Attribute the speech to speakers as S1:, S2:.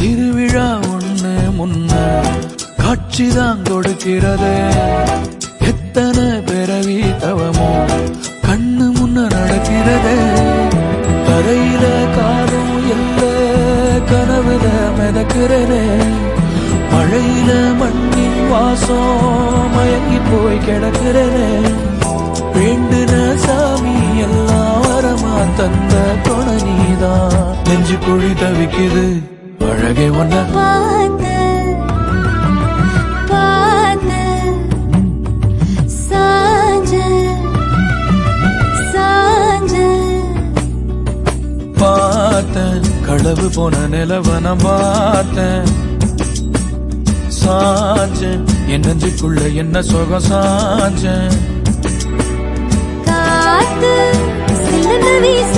S1: திருவிழா ஒண்ணு முன்ன காட்சிதான் கொடுக்கிறது. எத்தனை பிறவி தவமோ கண்ணு முன்ன நடக்கிறது. தரையில காலும் இல்ல கனவுல மிதக்கிறனே. மழையில மண்ணின் வாசம் மயங்கி போய் கிடக்கிறனே. வேண்டுன சாமி எல்லாம் வரமா தந்த துணை நீதான். நெஞ்சு குழி தவிக்குது அழகே ஒன்ன பார்த்தேன். களவு போன நிலவன பார்த்தேன். சாஞ்சேன் என் நெஞ்சுக்குள்ள என்ன சுகம் சாஞ்சேன்.
S2: காத்து சிலந்து வீச